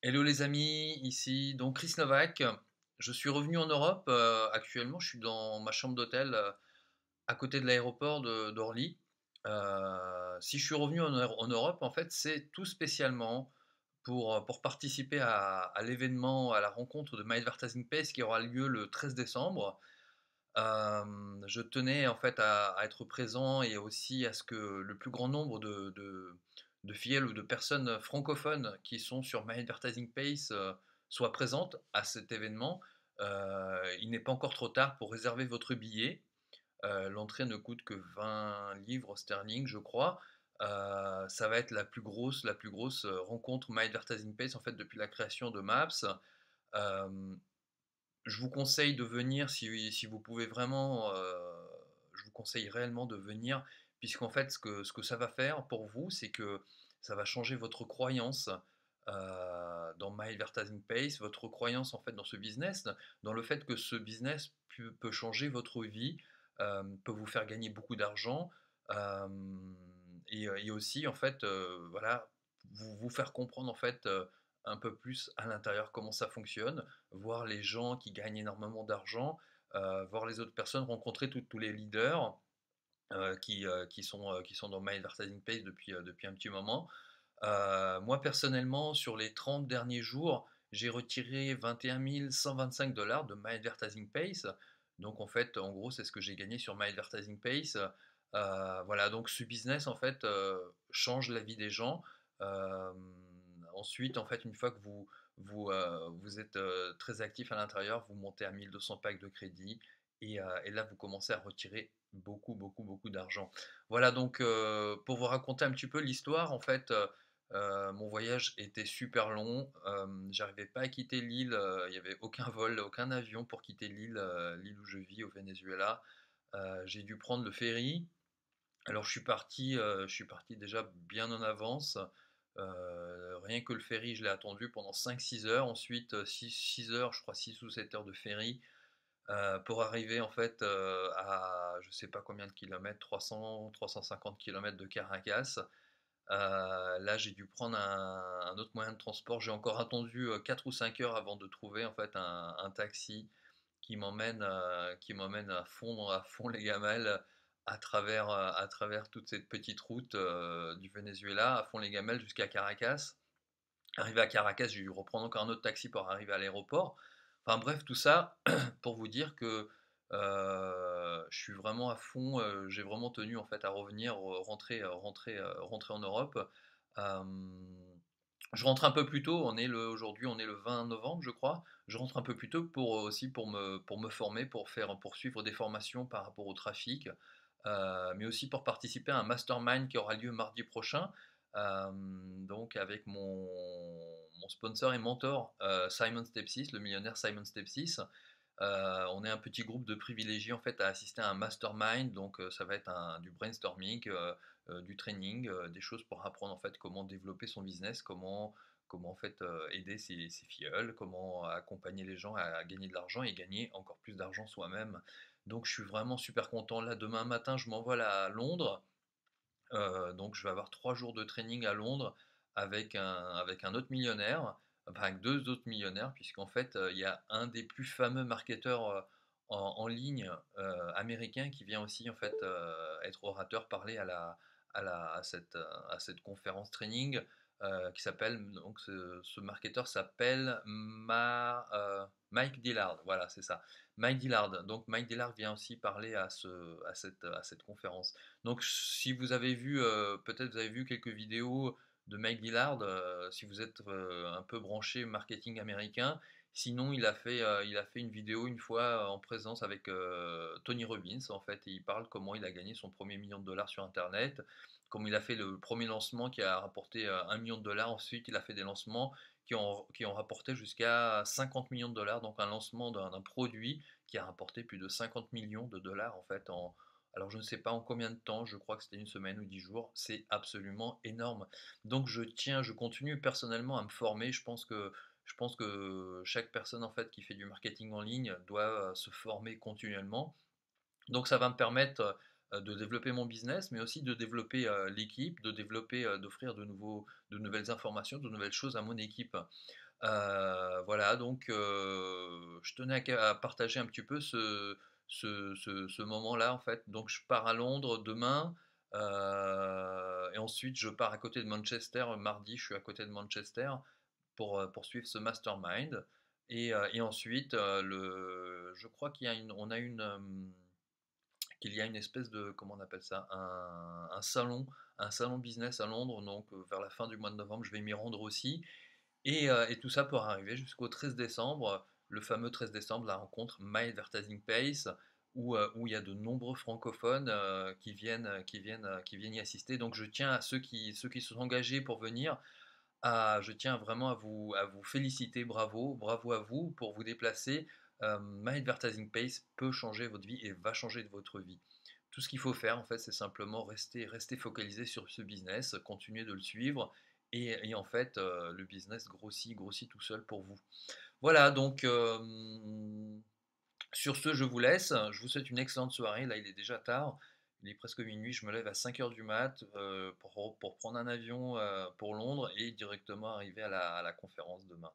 Hello les amis, ici donc Chris Novak. Je suis revenu en Europe. Actuellement, je suis dans ma chambre d'hôtel à côté de l'aéroport d'Orly. Si je suis revenu en Europe, en fait, c'est tout spécialement pour participer à l'événement, à la rencontre de My Advertising Pace qui aura lieu le 13 décembre. Je tenais en fait à être présent et aussi à ce que le plus grand nombre de fidèles ou de personnes francophones qui sont sur My Advertising Pace soient présentes à cet événement. Il n'est pas encore trop tard pour réserver votre billet. L'entrée ne coûte que 20 livres sterling, je crois. Ça va être la plus grosse rencontre My Advertising Pace en fait depuis la création de Maps. Euh, je vous conseille de venir si vous pouvez vraiment, je vous conseille réellement de venir, puisqu'en fait, ce que ça va faire pour vous, c'est que ça va changer votre croyance dans My Advertising Pace, votre croyance en fait dans ce business, dans le fait que ce business peut changer votre vie, peut vous faire gagner beaucoup d'argent, euh, et aussi en fait, voilà, vous faire comprendre en fait un peu plus à l'intérieur comment ça fonctionne, voir les gens qui gagnent énormément d'argent, voir les autres personnes, rencontrer tous les leaders qui sont dans My Advertising Page depuis un petit moment. Moi, personnellement, sur les 30 derniers jours, j'ai retiré 21 125 $ de My Advertising Pace. Donc, en fait, en gros, c'est ce que j'ai gagné sur My Advertising Pace. Voilà, donc ce business, en fait, change la vie des gens. Euh, Ensuite, en fait, une fois que vous êtes très actif à l'intérieur, vous montez à 1200 packs de crédit et là, vous commencez à retirer beaucoup, beaucoup, beaucoup d'argent. Voilà, donc pour vous raconter un petit peu l'histoire, en fait, mon voyage était super long. J'arrivais pas à quitter l'île. Il n'y avait aucun vol, aucun avion pour quitter l'île où je vis au Venezuela. J'ai dû prendre le ferry. Alors je suis parti déjà bien en avance. Rien que le ferry, je l'ai attendu pendant 5-6 heures. Ensuite, 6 heures, je crois 6 ou 7 heures de ferry pour arriver en fait à je sais pas combien de kilomètres, 300, 350 kilomètres de Caracas. Là, j'ai dû prendre un autre moyen de transport. J'ai encore attendu 4 ou 5 heures avant de trouver en fait un taxi qui m'emmène à fond les gamelles à travers toute cette petite route du Venezuela, à fond les gamelles jusqu'à Caracas. Arrivé à Caracas, j'ai dû reprendre encore un autre taxi pour arriver à l'aéroport. Enfin bref, tout ça pour vous dire que je suis vraiment à fond. J'ai vraiment tenu en fait à revenir, rentrer en Europe. Euh, je rentre un peu plus tôt. Aujourd'hui, on est le 20 novembre, je crois. Je rentre un peu plus tôt aussi pour me former, pour suivre des formations par rapport au trafic, mais aussi pour participer à un mastermind qui aura lieu mardi prochain. Donc avec mon sponsor et mentor Simon Stepsis, le millionnaire Simon Stepsis. On est un petit groupe de privilégiés en fait à assister à un mastermind, donc ça va être du brainstorming, du training, des choses pour apprendre en fait comment développer son business, comment en fait aider ses filleuls, comment accompagner les gens à gagner de l'argent et gagner encore plus d'argent soi-même. Donc je suis vraiment super content. Là, demain matin, je m'envole à Londres. Donc je vais avoir 3 jours de training à Londres avec un autre millionnaire, enfin avec deux autres millionnaires, puisqu'en fait il y a un des plus fameux marketeurs en ligne américain qui vient aussi en fait être orateur, parler à cette conférence training qui s'appelle, donc ce marketeur s'appelle Mike Dillard, voilà c'est ça, Mike Dillard. Donc Mike Dillard vient aussi parler à cette conférence. Donc, si vous avez vu, peut-être vous avez vu quelques vidéos de Mike Dillard, si vous êtes un peu branché marketing américain. Sinon, il a fait une vidéo une fois en présence avec Tony Robbins, en fait, et il parle comment il a gagné son premier million de dollars sur Internet, comment il a fait le premier lancement qui a rapporté 1 million de dollars. Ensuite, il a fait des lancements qui ont rapporté jusqu'à 50 millions de dollars, donc un lancement d'un produit qui a rapporté plus de 50 millions de dollars, en fait, alors je ne sais pas en combien de temps, je crois que c'était une semaine ou 10 jours, c'est absolument énorme. Donc je continue personnellement à me former. Je pense que chaque personne en fait qui fait du marketing en ligne doit se former continuellement. Donc ça va me permettre de développer mon business, mais aussi de développer, l'équipe, de développer, d'offrir de nouvelles informations, de nouvelles choses à mon équipe. Voilà, donc je tenais à partager un petit peu ce moment-là, en fait. Donc je pars à Londres demain, et ensuite je pars à côté de Manchester, mardi, je suis à côté de Manchester pour suivre ce mastermind. Et ensuite, je crois qu'il y a une espèce de, comment on appelle ça, un salon business à Londres, donc vers la fin du mois de novembre, je vais m'y rendre aussi. Et tout ça pour arriver jusqu'au 13 décembre, le fameux 13 décembre, la rencontre My Advertising Pace, où il y a de nombreux francophones qui viennent y assister. Donc je tiens à ceux qui se sont engagés pour venir, je tiens vraiment à vous féliciter, bravo, bravo à vous pour vous déplacer. My Advertising Pace peut changer votre vie et va changer de votre vie. Tout ce qu'il faut faire, en fait, c'est simplement rester focalisé sur ce business, continuer de le suivre, et en fait, le business grossit tout seul pour vous. Voilà, donc sur ce, je vous laisse. Je vous souhaite une excellente soirée. Là, il est déjà tard. Il est presque minuit. Je me lève à 5 heures du mat pour prendre un avion pour Londres et directement arriver à la conférence demain.